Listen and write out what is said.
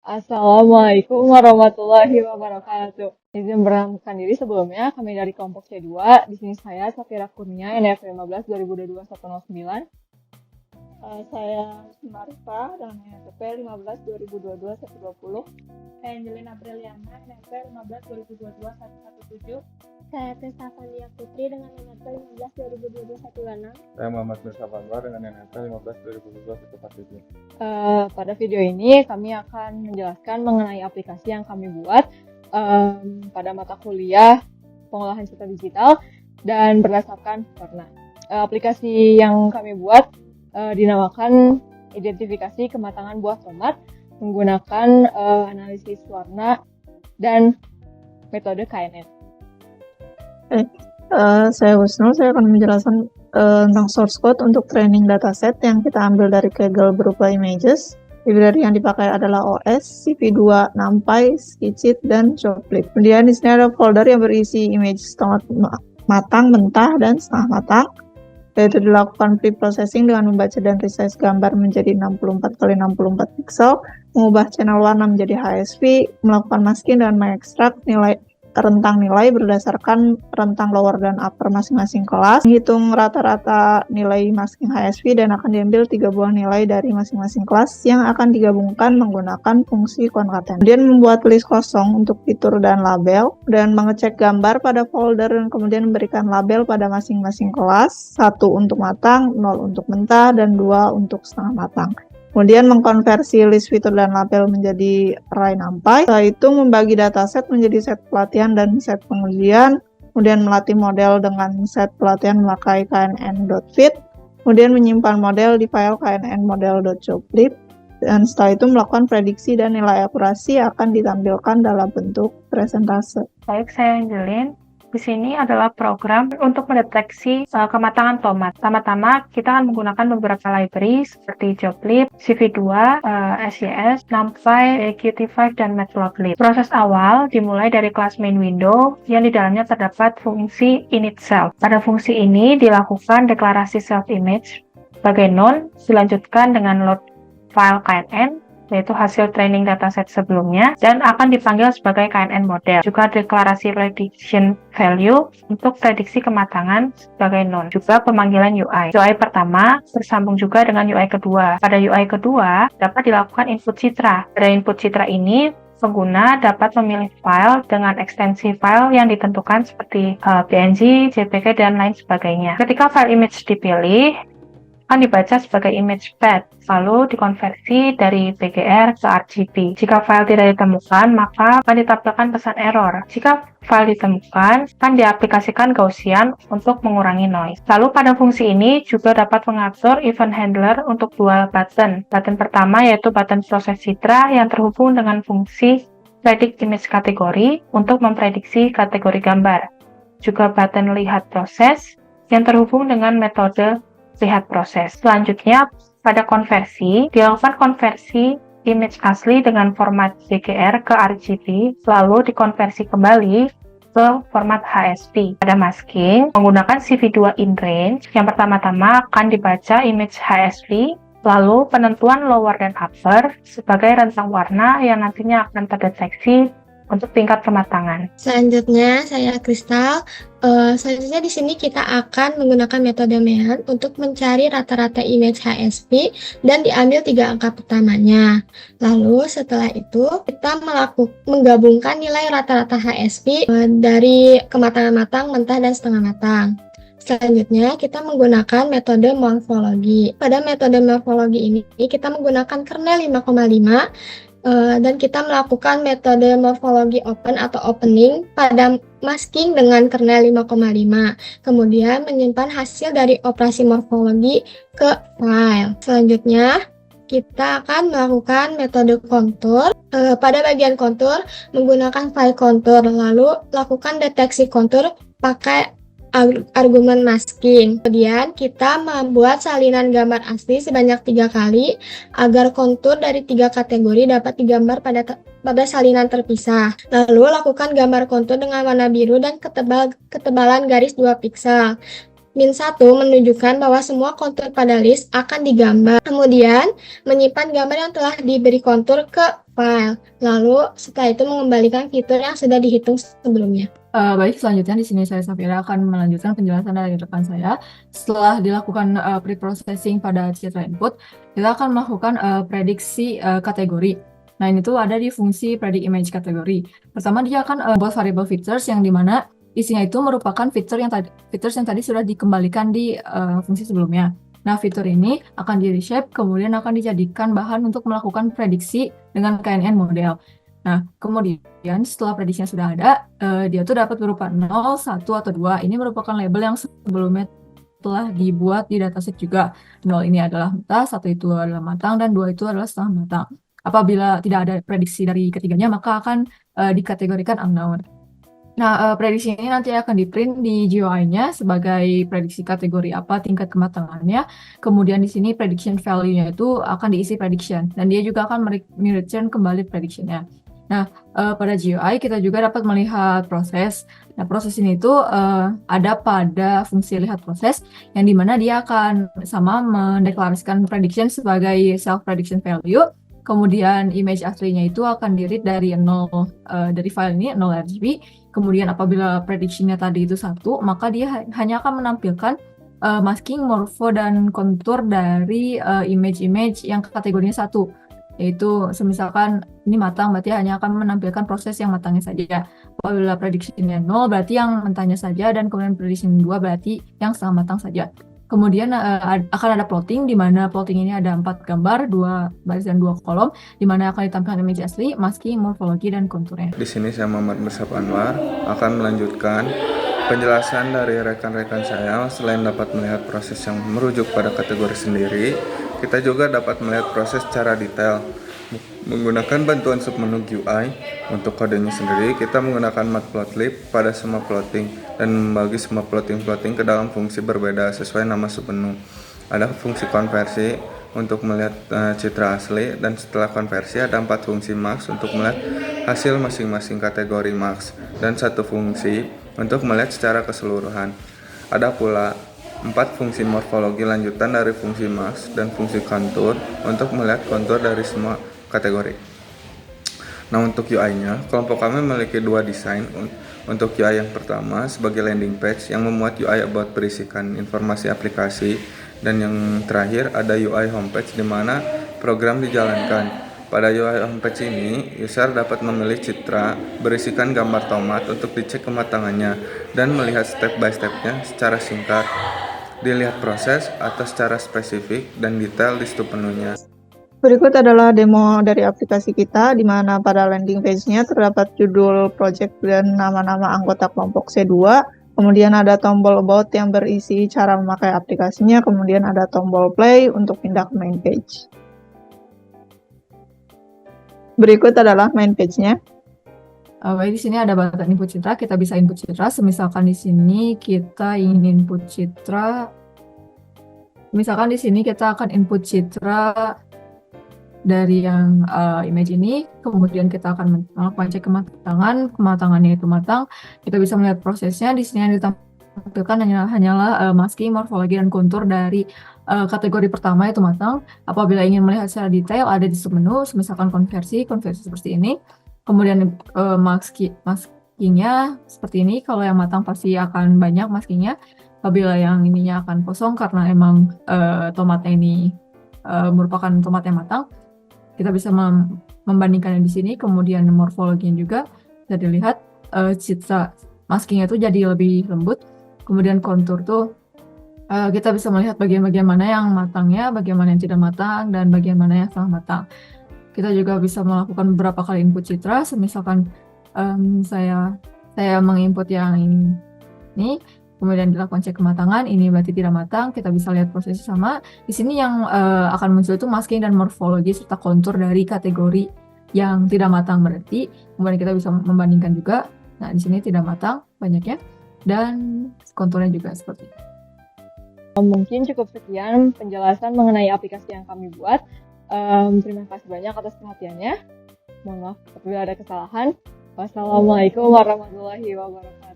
Assalamualaikum warahmatullahi wabarakatuh. Izin memperkenalkan diri sebelumnya, kami dari kelompok C2. Di sini saya, Safira Kurnia, NF 15 2022 109. Saya Marifa dengan NFP 15 2022 120. Saya Angelina Apriliana, NFP 15 2022 117. Saya Tessa Fania Putri dengan NFP 15 2022 126. Saya Muhammad Mirsa Fanwar dengan NFP 15 2022 147. Pada video ini kami akan menjelaskan mengenai aplikasi yang kami buat pada mata kuliah pengolahan cerita digital dan berdasarkan warna. Aplikasi yang kami buat dinamakan identifikasi kematangan buah tomat menggunakan analisis warna dan metode KNN. Saya Wisnu, saya akan menjelaskan tentang source code untuk training dataset yang kita ambil dari Kaggle berupa images. Library yang dipakai adalah OS, CV2, NumPy, Skitchit, dan Joplib. Kemudian di sini ada folder yang berisi image setengah matang, mentah, dan setengah matang. Yaitu dilakukan pre-processing dengan membaca dan resize gambar menjadi 64 x 64 pixel, mengubah channel warna menjadi HSV, melakukan masking dan mengekstrak rentang nilai berdasarkan rentang lower dan upper masing-masing kelas, menghitung rata-rata nilai masking HSV dan akan diambil 3 buah nilai dari masing-masing kelas yang akan digabungkan menggunakan fungsi concaten. Kemudian membuat list kosong untuk fitur dan label, dan mengecek gambar pada folder dan kemudian memberikan label pada masing-masing kelas, 1 untuk matang, 0 untuk mentah, dan 2 untuk setengah matang. Kemudian mengkonversi list fitur dan label menjadi array NumPy. Setelah itu membagi dataset menjadi set pelatihan dan set pengujian. Kemudian melatih model dengan set pelatihan memakai knn.fit. Kemudian menyimpan model di file knn-model.joplib. Dan setelah itu melakukan prediksi dan nilai akurasi akan ditampilkan dalam bentuk presentase. Baik, saya Angelin. Di sini adalah program untuk mendeteksi kematangan tomat. Pertama-tama kita akan menggunakan beberapa library seperti Joplib, CV2, SYS, NumPy, Qt5, dan Matplotlib. Proses awal dimulai dari kelas main window yang di dalamnya terdapat fungsi initSelf. Pada fungsi ini dilakukan deklarasi self image sebagai none, dilanjutkan dengan load file KNN, yaitu hasil training dataset sebelumnya, dan akan dipanggil sebagai KNN model. Juga deklarasi prediction value untuk prediksi kematangan sebagai none. Juga pemanggilan UI. UI pertama bersambung juga dengan UI kedua. Pada UI kedua dapat dilakukan input citra. Pada input citra ini pengguna dapat memilih file dengan ekstensi file yang ditentukan seperti PNG, JPG, dan lain sebagainya. Ketika file image dipilih, akan dibaca sebagai image path, lalu dikonversi dari PGR ke RGB. Jika file tidak ditemukan, maka akan ditampilkan pesan error. Jika file ditemukan, akan diaplikasikan Gaussian untuk mengurangi noise. Lalu pada fungsi ini juga dapat mengatur event handler untuk dua button. Button pertama yaitu button proses citra yang terhubung dengan fungsi predict image kategori untuk memprediksi kategori gambar. Juga button lihat proses yang terhubung dengan metode lihat proses. Selanjutnya, pada konversi, dilakukan konversi image asli dengan format BGR ke RGB, lalu dikonversi kembali ke format HSV. Pada masking, menggunakan CV2 in range, yang pertama-tama akan dibaca image HSV, lalu penentuan lower dan upper sebagai rentang warna yang nantinya akan terdeteksi untuk tingkat kematangan. Selanjutnya, saya Kristal. Selanjutnya di sini kita akan menggunakan metode MEAN untuk mencari rata-rata image HSV dan diambil 3 angka pertamanya. Lalu setelah itu kita menggabungkan nilai rata-rata HSV dari kematangan matang, mentah, dan setengah matang. Selanjutnya kita menggunakan metode morfologi. Pada metode morfologi ini kita menggunakan kernel 5,5 dan kita melakukan metode morfologi open atau opening pada masking dengan kernel 5,5. Kemudian menyimpan hasil dari operasi morfologi ke file. Selanjutnya kita akan melakukan metode kontur. Pada bagian kontur menggunakan file kontur, lalu lakukan deteksi kontur pakai argumen masking. Kemudian kita membuat salinan gambar asli sebanyak 3 kali agar kontur dari 3 kategori dapat digambar pada salinan terpisah. Lalu lakukan gambar kontur dengan warna biru dan ketebalan garis 2 piksel. Min 1 menunjukkan bahwa semua kontur pada list akan digambar. Kemudian menyimpan gambar yang telah diberi kontur ke file. Lalu setelah itu mengembalikan fitur yang sudah dihitung sebelumnya. Baik, selanjutnya di sini saya Safira akan melanjutkan penjelasan dari rekan saya. Setelah dilakukan pre-processing pada citra input, kita akan melakukan prediksi kategori. Nah, ini tuh ada di fungsi predict image kategori. Pertama, dia akan buat variable features yang dimana isinya itu merupakan features yang tadi sudah dikembalikan di fungsi sebelumnya. Nah, fitur ini akan di-reshape, kemudian akan dijadikan bahan untuk melakukan prediksi dengan KNN model. Nah, kemudian setelah prediksinya sudah ada, dia tuh dapat berupa 0, 1, atau 2. Ini merupakan label yang sebelumnya telah dibuat di dataset juga. 0 ini adalah mentah, 1 itu adalah matang, dan 2 itu adalah setengah matang. Apabila tidak ada prediksi dari ketiganya, maka akan dikategorikan unknown. Nah, prediksi ini nanti akan di-print di GUI-nya sebagai prediksi kategori apa tingkat kematangannya. Kemudian di sini prediction value-nya itu akan diisi prediction, dan dia juga akan return kembali prediction-nya. Nah, pada GUI kita juga dapat melihat proses. Nah, proses ini itu ada pada fungsi lihat proses, yang dimana dia akan sama mendeklarasikan prediction sebagai self prediction value. Kemudian image aslinya itu akan di-read dari 0 dari file ini 0 RGB. Kemudian apabila prediksinya tadi itu 1, maka dia hanya akan menampilkan masking, morpho, dan kontur dari image-image yang kategorinya 1. Yaitu misalkan ini matang, berarti hanya akan menampilkan proses yang matangnya saja. Apabila prediksinya 0, berarti yang mentahnya saja, dan kemudian prediction 2 berarti yang setengah matang saja. Kemudian akan ada plotting, di mana plotting ini ada 4 gambar, 2 baris dan 2 kolom, di mana akan ditampilkan image asli, masking, morfologi, dan konturnya. Di sini saya Muhammad Mursaf Anwar akan melanjutkan penjelasan dari rekan-rekan saya. Selain dapat melihat proses yang merujuk pada kategori sendiri, kita juga dapat melihat proses secara detail. Menggunakan bantuan submenu GUI untuk kodenya sendiri, kita menggunakan matplotlib pada semua plotting dan membagi semua plotting ke dalam fungsi berbeda sesuai nama submenu. Ada fungsi konversi untuk melihat citra asli, dan setelah konversi ada 4 fungsi max untuk melihat hasil masing-masing kategori max, dan 1 fungsi untuk melihat secara keseluruhan. Ada pula 4 fungsi morfologi lanjutan dari fungsi max dan fungsi kontur untuk melihat kontur dari semua kategori. Nah, untuk UI-nya, kelompok kami memiliki 2 desain. Untuk UI yang pertama sebagai landing page yang memuat UI about berisikan informasi aplikasi, dan yang terakhir ada UI homepage di mana program dijalankan. Pada UI homepage ini, user dapat memilih citra berisikan gambar tomat untuk dicek kematangannya dan melihat step by step-nya secara singkat, dilihat proses atau secara spesifik dan detail di situ penuhnya. Berikut adalah demo dari aplikasi kita, di mana pada landing page-nya terdapat judul project dan nama-nama anggota kelompok C2. Kemudian ada tombol about yang berisi cara memakai aplikasinya. Kemudian ada tombol play untuk pindah ke main page. Berikut adalah main page-nya. Baik, di sini ada button input citra. Kita bisa input citra. Misalkan di sini kita ingin input citra. Misalkan di sini kita akan input citra dari yang image ini, kemudian kita akan melakukan cek kematangannya itu matang. Kita bisa melihat prosesnya. Di sini yang ditampilkan hanyalah masking, morfologi, dan kontur dari kategori pertama itu matang. Apabila ingin melihat secara detail, ada di submenu, misalkan konversi seperti ini. Kemudian maskingnya seperti ini. Kalau yang matang pasti akan banyak maskingnya. Apabila yang ininya akan kosong karena emang tomatnya ini merupakan tomat yang matang, kita bisa membandingkannya di sini. Kemudian morfologinya juga bisa dilihat, citra maskingnya itu jadi lebih lembut. Kemudian kontur tuh kita bisa melihat bagian-bagian mana yang matangnya, bagaimana yang tidak matang, dan bagian mana yang setengah matang. Kita juga bisa melakukan beberapa kali input citra. Misalkan saya menginput yang ini, kemudian dilakukan cek kematangan, ini berarti tidak matang. Kita bisa lihat prosesnya sama. Di sini yang akan muncul itu masking dan morfologi serta kontur dari kategori yang tidak matang berarti. Kemudian kita bisa membandingkan juga. Nah, di sini tidak matang banyaknya, dan konturnya juga seperti itu. Mungkin cukup sekian penjelasan mengenai aplikasi yang kami buat. Terima kasih banyak atas perhatiannya. Mohon maaf apabila ada kesalahan. Wassalamualaikum warahmatullahi wabarakatuh.